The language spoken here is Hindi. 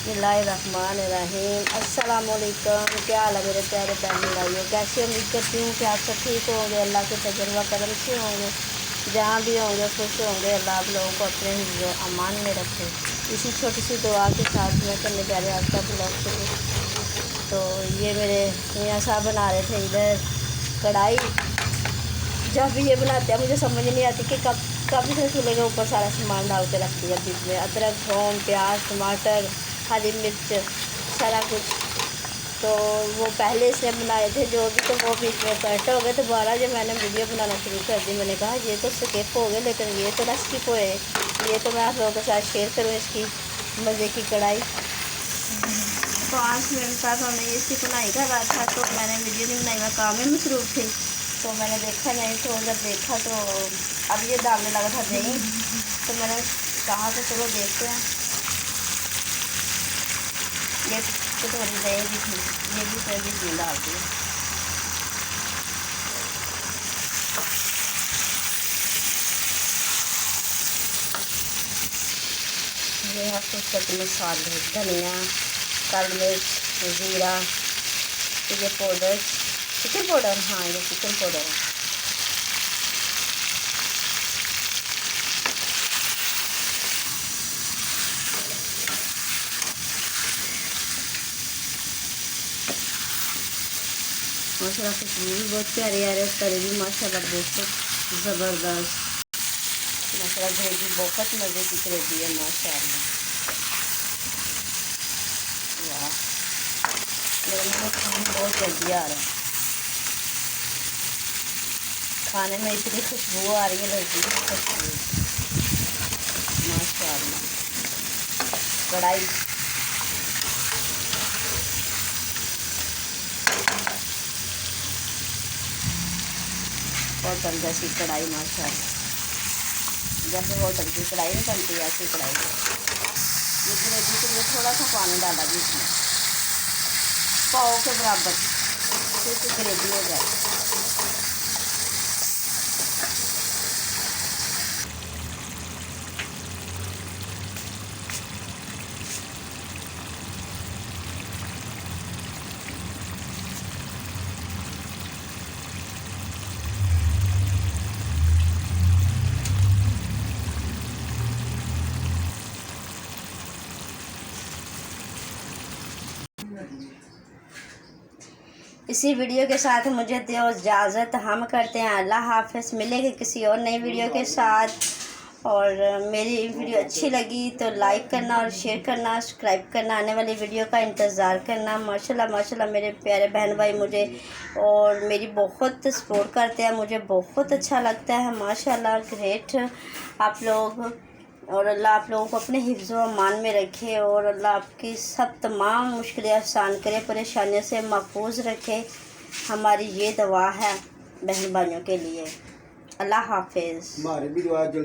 बिस्मिल्लाहिर्रहमानिर्रहीम। अस्सलामुअलैकुम। क्या हाल है मेरे प्यारे बहन भाइयों, कैसे उम्मीद करती हूँ कि आप सब ठीक होंगे, अल्लाह के तजर्बा करम से होंगे, जहाँ भी होंगे खुश होंगे। अल्लाह आप लोगों को अपने हिफ्ज़ अमान में रखे। इसी छोटी सी दुआ के साथ मैं करने जा रही आज का ब्लॉग शुरू। तो ये मेरे मियाँ साहब बना रहे थे इधर कढ़ाई। जब भी ये बनाते हैं मुझे समझ नहीं आती कि कब से चूल्हे के ऊपर सारा सामान डाल के रख दिया, बीच में अदरक, थूम, प्याज, टमाटर, हरी मिर्च, सारा कुछ। तो वो पहले इसने बनाए थे जो भी, तो वो बीच में कट हो गए। दोबारा जब मैंने वीडियो बनाना शुरू कर दी, मैंने कहा ये तो स्किप हो गए, लेकिन ये तो ना स्किप हुए, ये तो मैं आप लोगों के साथ शेयर करूँ इसकी मज़े की कढ़ाई। 5 मिनट तक हमने ये इसकी बुनाई कर रहा था, तो मैंने वीडियो नहीं बनाई, मैं काम में मसरूफ़ थी। तो मैंने देखा नहीं, तो जब देखा तो अब ये डालने लगा था दही। तो मैंने कहा तो चलो देखते हैं। ये तो थोड़ी दही भी थी, ये भी फिर भी डाल दी। ये है कुछ मसाले, धनिया, काली मिर्च, ज़ीरा, ये पाउडर, चिकन पाउडर, हाँ ये चिकन पाउडर है। माशाल्लाह खुशबू भी बहुत प्यारी आ रही है, करी भी माशाल्लाह बहुत ज़बरदस्त। माशाल्लाह ग्रेवी बहुत मज़े की ग्रेवी है माशाल्लाह। वाह, मेरे मुँह में खाने बहुत जल्दी आ रहा है, खाने में इतनी खुशबू आ रही है, लजीज खुशबू माशाल्लाह। कढ़ाई होटल जैसी कढ़ाई माशाल्लाह, जैसे होटल की कढ़ाई नहीं बनती ऐसी कढ़ाई। ये ग्रेवी के लिए थोड़ा सा पानी डाला जी इसमें, पाव के बराबर, सिर्फ ग्रेवी हो जाए। इसी वीडियो के साथ मुझे दो इजाज़त, हम करते हैं अल्लाह हाफ़िज़। मिलेंगे किसी और नई वीडियो के साथ। और मेरी वीडियो अच्छी लगी तो लाइक करना और शेयर करना, सब्सक्राइब करना, आने वाली वीडियो का इंतज़ार करना। माशाल्लाह माशाल्लाह मेरे प्यारे बहन भाई मुझे और मेरी बहुत सपोर्ट करते हैं, मुझे बहुत अच्छा लगता है माशाल्लाह। ग्रेट आप लोग, और अल्लाह आप लोगों को अपने हिफ्ज़ व अमान में रखे, और अल्लाह आपकी सब तमाम मुश्किलें आसान करे, परेशानियों से महफूज रखे। हमारी ये दुआ है बहन भाइयों के लिए। अल्लाह हाफ़िज़।